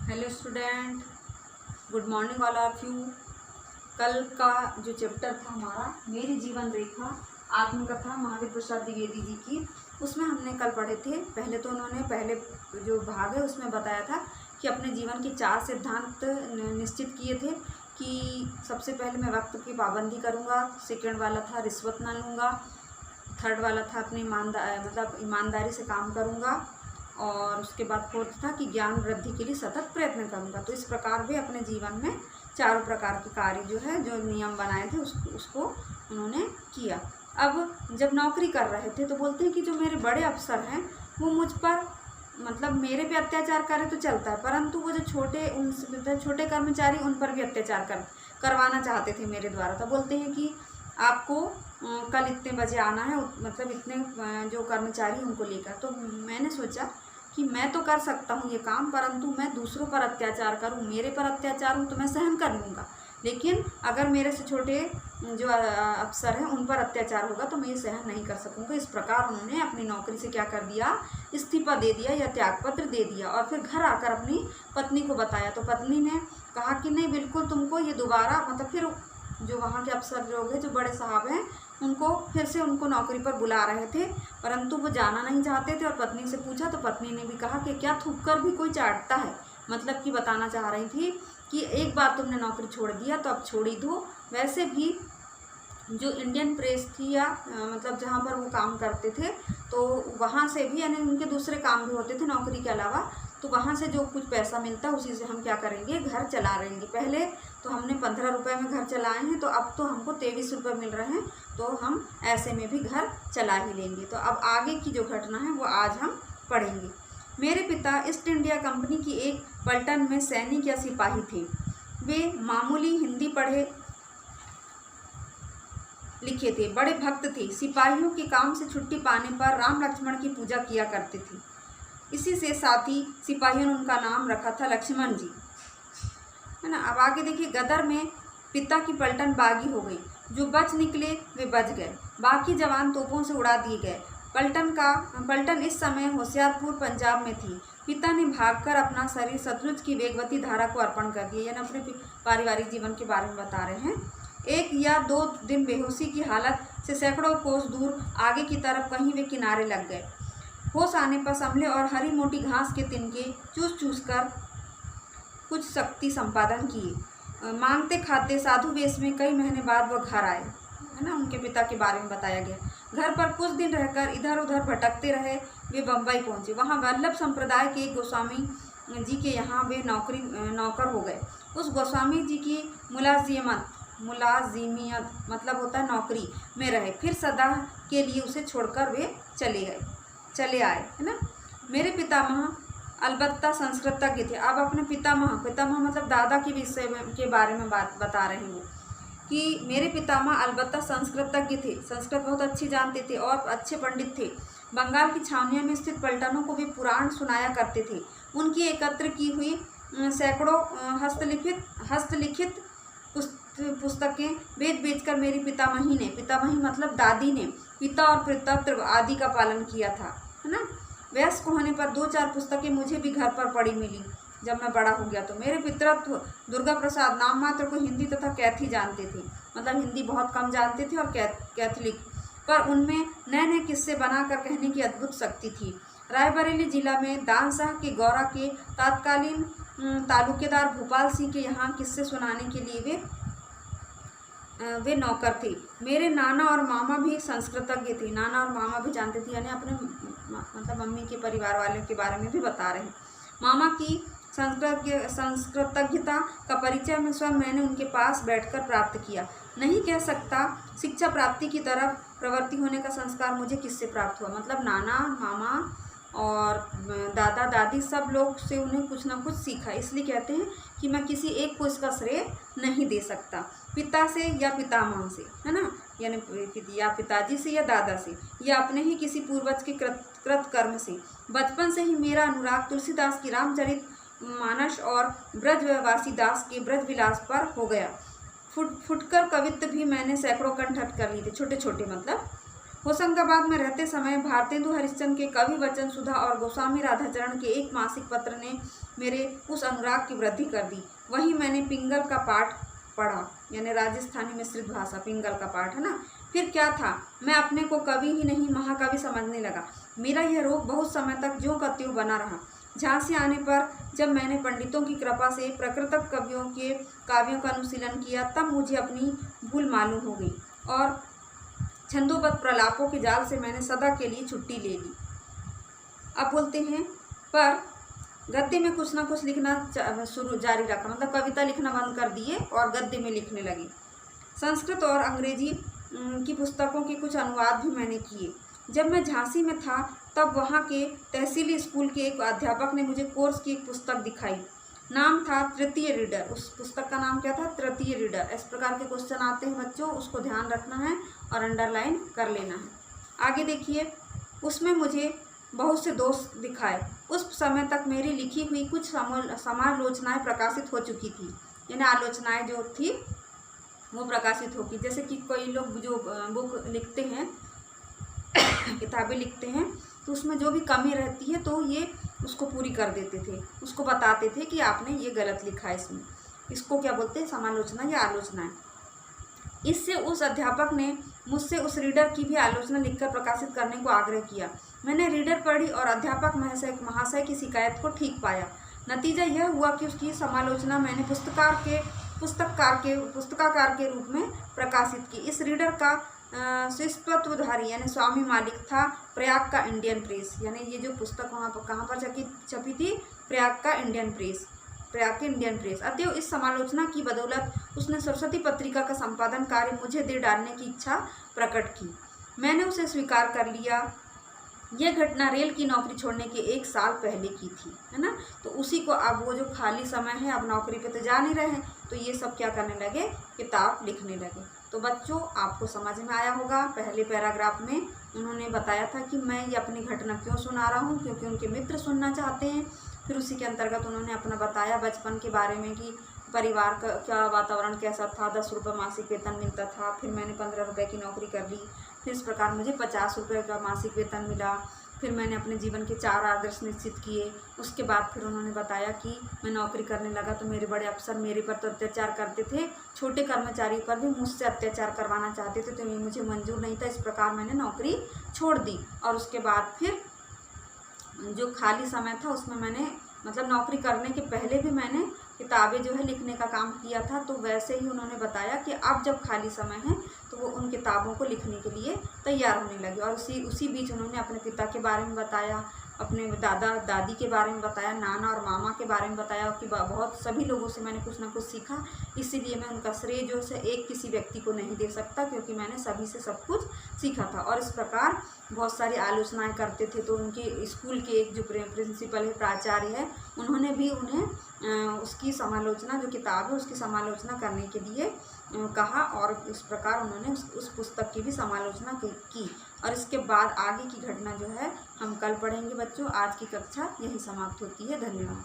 Hello student, good morning all of you. कल का जो चैप्टर था हमारा मेरी जीवन रेखा आत्मकथा महावीर प्रसाद द्विवेदी जी की, उसमें हमने कल पढ़े थे। पहले तो उन्होंने पहले जो भाग है उसमें बताया था कि अपने जीवन के 4 सिद्धांत निश्चित किए थे कि सबसे पहले मैं वक्त की पाबंदी करूँगा, सेकंड वाला था रिश्वत ना लूँगा, थर्ड वाला था अपनी ईमानदारी से काम करूँगा, और उसके बाद फोर्थ था कि ज्ञान वृद्धि के लिए सतत प्रयत्न करूँगा। तो इस प्रकार वे अपने जीवन में चारों प्रकार के कार्य जो है, जो नियम बनाए थे उसको उन्होंने किया। अब जब नौकरी कर रहे थे तो बोलते हैं कि जो मेरे बड़े अफसर हैं वो मुझ पर मेरे पे अत्याचार करें तो चलता है, परंतु वो जो छोटे कर्मचारी उन पर भी अत्याचार करवाना चाहते थे मेरे द्वारा। तो बोलते हैं कि आपको कल इतने बजे आना है, इतने जो कर्मचारी उनको लेकर। तो मैंने सोचा कि मैं तो कर सकता हूँ ये काम, परंतु मैं दूसरों पर अत्याचार करूँ, मेरे पर अत्याचार हूँ तो मैं सहन कर लूँगा, लेकिन अगर मेरे से छोटे जो अफसर हैं उन पर अत्याचार होगा तो मैं ये सहन नहीं कर सकूँगा। इस प्रकार उन्होंने अपनी नौकरी से क्या कर दिया, इस्तीफा दे दिया या त्यागपत्र दे दिया, और फिर घर आकर अपनी पत्नी को बताया। तो पत्नी ने कहा कि नहीं, बिल्कुल तुमको ये दोबारा फिर जो वहाँ के अफसर लोग हैं, जो बड़े साहब हैं, उनको फिर से उनको नौकरी पर बुला रहे थे, परंतु वो जाना नहीं चाहते थे। और पत्नी से पूछा तो पत्नी ने भी कहा कि क्या थूक कर भी कोई चाटता है, मतलब कि बताना चाह रही थी कि एक बार तुमने नौकरी छोड़ दिया तो अब छोड़ ही दो। वैसे भी जो इंडियन प्रेस थी या जहाँ पर वो काम करते थे, तो वहाँ से भी यानी उनके दूसरे काम भी होते थे नौकरी के अलावा, तो वहाँ से जो कुछ पैसा मिलता है उसी से हम क्या करेंगे, घर चला लेंगे। पहले तो हमने 15 रुपये में घर चलाए हैं, तो अब तो हमको 23 रुपये मिल रहे हैं, तो हम ऐसे में भी घर चला ही लेंगे। तो अब आगे की जो घटना है वो आज हम पढ़ेंगे। मेरे पिता ईस्ट इंडिया कंपनी की एक पलटन में सैनिक या सिपाही थे। वे मामूली हिंदी पढ़े लिखे थे, बड़े भक्त थे। सिपाहियों के काम से छुट्टी पाने पर राम लक्ष्मण की पूजा किया करते थे। इसी से साथी सिपाहियों ने उनका नाम रखा था लक्ष्मण जी, है ना। अब आगे देखिए, गदर में पिता की पलटन बागी हो गई। जो बच निकले वे बच गए, बाकी जवान तोपों से उड़ा दिए गए। पलटन इस समय होशियारपुर पंजाब में थी। पिता ने भागकर अपना शरीर सतलुज की वेगवती धारा को अर्पण कर दिया, यानी अपने पारिवारिक जीवन के बारे में बता रहे हैं। 1 या 2 दिन बेहोशी की हालत से सैकड़ों कोस दूर आगे की तरफ कहीं वे किनारे लग गए। होश आने पर संभले और हरी मोटी घास के तिनके चूस कर कुछ शक्ति संपादन किए। मांगते खाते साधु वेश में कई महीने बाद वह घर आए, है ना। उनके पिता के बारे में बताया गया। घर पर कुछ दिन रहकर इधर उधर भटकते रहे। वे बम्बई पहुंचे। वहां वल्लभ संप्रदाय के एक गोस्वामी जी के यहाँ वे नौकर हो गए। उस गोस्वामी जी की मुलाजिमियत मतलब होता है नौकरी में रहे। फिर सदा के लिए उसे छोड़कर वे चले आए, है ना। मेरे पितामह अलबत्ता संस्कृतज्ञ थे। अब अपने पितामह मतलब दादा के विषय के बारे में बात बता रहे हैं वो, कि मेरे पितामह अलबत्ता संस्कृतज्ञ थे, संस्कृत बहुत अच्छी जानते थे और अच्छे पंडित थे। बंगाल की छावनियों में स्थित पलटनों को भी पुराण सुनाया करते थे। उनकी एकत्र की हुई सैकड़ों हस्तलिखित पुस्तकें बेचकर मेरी पितामही मतलब दादी ने पिता और पितृत्व आदि का पालन किया था, है ना। वयस्क होने पर 2-4 पुस्तकें मुझे भी घर पर पढ़ी मिली जब मैं बड़ा हो गया। तो मेरे पितृत्व दुर्गा प्रसाद नाम मात्र को हिंदी तथा कैथी जानते थे, मतलब हिंदी बहुत कम जानते थे, और कैथलिक, पर उनमें नए नए किस्से बनाकर कहने की अद्भुत शक्ति थी। रायबरेली जिला में दानशाह के गौरा के तत्कालीन तालुकेदार भोपाल सिंह के यहाँ किस्से सुनाने के लिए वे नौकर थे। मेरे नाना और मामा भी संस्कृतज्ञ थे। नाना और मामा भी जानते थे, यानी अपने मम्मी के परिवार वाले के बारे में भी बता रहे हैं। मामा की संस्कृतज्ञता का परिचय में स्वयं मैंने उनके पास बैठकर प्राप्त किया। नहीं कह सकता शिक्षा प्राप्ति की तरफ प्रवृत्ति होने का संस्कार मुझे किससे प्राप्त हुआ, मतलब नाना मामा और दादा दादी सब लोग से उन्हें कुछ ना कुछ सीखा। इसलिए कहते हैं कि मैं किसी एक को इसका श्रेय नहीं दे सकता, पिता से या पितामह से, है ना, यानी या पिताजी से या दादा से, या अपने ही किसी पूर्वज के कृत कर्म से। बचपन से ही मेरा अनुराग तुलसीदास की रामचरित मानस और ब्रजवासी दास के ब्रज विलास पर हो गया। फुटकर कवित्व भी मैंने सैकड़ों कंठ कर लिए थे, छोटे छोटे मतलब। होशंगाबाद में रहते समय भारतेंदु हरिश्चंद्र के कवि वचन सुधा और गोस्वामी राधाचरण के एक मासिक पत्र ने मेरे उस अनुराग की वृद्धि कर दी। वहीं मैंने पिंगल का पाठ पढ़ा, यानी राजस्थानी मिश्रित भाषा, पिंगल का पाठ है ना। फिर क्या था, मैं अपने को कवि ही नहीं महाकवि समझने लगा। मेरा यह रोग बहुत समय तक ज्यों का त्यों बना रहा। झांसी आने पर जब मैंने पंडितों की कृपा से प्राकृतिक कवियों के काव्यों का अनुशीलन किया, तब मुझे अपनी भूल मालूम हो गई और छंदोबद्ध प्रलापों के जाल से मैंने सदा के लिए छुट्टी ले ली। अब बोलते हैं, पर गद्य में कुछ ना कुछ लिखना जारी रखा, मतलब कविता लिखना बंद कर दिए और गद्य में लिखने लगे। संस्कृत और अंग्रेजी की पुस्तकों के कुछ अनुवाद भी मैंने किए। जब मैं झांसी में था तब वहाँ के तहसीली स्कूल के एक अध्यापक ने मुझे कोर्स की एक पुस्तक दिखाई। नाम था तृतीय रीडर। उस पुस्तक का नाम क्या था? तृतीय रीडर। इस प्रकार के क्वेश्चन आते हैं बच्चों, उसको ध्यान रखना है और अंडरलाइन कर लेना है। आगे देखिए, उसमें मुझे बहुत से दोष दिखाए। उस समय तक मेरी लिखी हुई कुछ समालोचनाएं प्रकाशित हो चुकी थी, यानी आलोचनाएं जो थी वो प्रकाशित होगी। जैसे कि कोई लोग जो बुक लिखते हैं, किताबें लिखते हैं, तो उसमें जो भी कमी रहती है तो ये उसको पूरी कर देते थे, उसको बताते थे कि आपने ये गलत लिखा है इसमें। इसको क्या बोलते हैं? समालोचना या आलोचना। इससे उस अध्यापक ने मुझसे उस रीडर की भी आलोचना लिखकर प्रकाशित करने को आग्रह किया। मैंने रीडर पढ़ी और अध्यापक महाशय की शिकायत को ठीक पाया। नतीजा यह हुआ कि उसकी समालोचना मैंने पुस्तकाकार के रूप में प्रकाशित की। इस रीडर का शिष्यत्वधारी यानी स्वामी मालिक था प्रयाग का इंडियन प्रेस, यानी ये जो पुस्तक वहाँ पर कहाँ पर छपी थी? प्रयाग का इंडियन प्रेस, प्रयाग के इंडियन प्रेस। अतएव इस समालोचना की बदौलत उसने सरस्वती पत्रिका का संपादन कार्य मुझे दे डालने की इच्छा प्रकट की। मैंने उसे स्वीकार कर लिया। यह घटना रेल की नौकरी छोड़ने के 1 साल पहले की थी, है ना। तो उसी को अब वो जो खाली समय है, अब नौकरी पे तो जा नहीं रहे हैं, तो ये सब क्या करने लगे? किताब लिखने लगे। तो बच्चों आपको समझ में आया होगा, पहले पैराग्राफ में उन्होंने बताया था कि मैं ये अपनी घटना क्यों सुना रहा हूँ, क्योंकि उनके मित्र सुनना चाहते हैं। फिर उसी के अंतर्गत उन्होंने अपना बताया बचपन के बारे में कि परिवार का क्या वातावरण कैसा था, 10 रुपये मासिक वेतन मिलता था, फिर मैंने 15 रुपये की नौकरी कर ली, फिर इस प्रकार मुझे 50 रुपये का मासिक वेतन मिला। फिर मैंने अपने जीवन के 4 आदर्श निश्चित किए। उसके बाद फिर उन्होंने बताया कि मैं नौकरी करने लगा तो मेरे बड़े अफसर मेरे पर तो अत्याचार करते थे, छोटे कर्मचारी पर भी मुझसे अत्याचार करवाना चाहते थे, तो ये मुझे मंजूर नहीं था। इस प्रकार मैंने नौकरी छोड़ दी और उसके बाद फिर जो खाली समय था उसमें मैंने, मतलब नौकरी करने के पहले भी मैंने किताबें जो है लिखने का काम किया था। तो वैसे ही उन्होंने बताया कि अब जब खाली समय है तो वो उन किताबों को लिखने के लिए तैयार होने लगे। और उसी बीच उन्होंने अपने पिता के बारे में बताया, अपने दादा दादी के बारे में बताया, नाना और मामा के बारे में बताया कि बहुत सभी लोगों से मैंने कुछ ना कुछ सीखा। इसीलिए मैं उनका श्रेय जो है एक किसी व्यक्ति को नहीं दे सकता, क्योंकि मैंने सभी से सब कुछ सीखा था। और इस प्रकार बहुत सारी आलोचनाएं करते थे। तो उनके स्कूल के एक जो प्रिंसिपल है, प्राचार्य है, उन्होंने भी उन्हें उसकी समालोचना, जो किताब है उसकी समालोचना करने के लिए कहा। और इस प्रकार उन्होंने उस पुस्तक की भी समालोचना की। और इसके बाद आगे की घटना जो है हम कल पढ़ेंगे बच्चों। आज की कक्षा यही समाप्त होती है। धन्यवाद।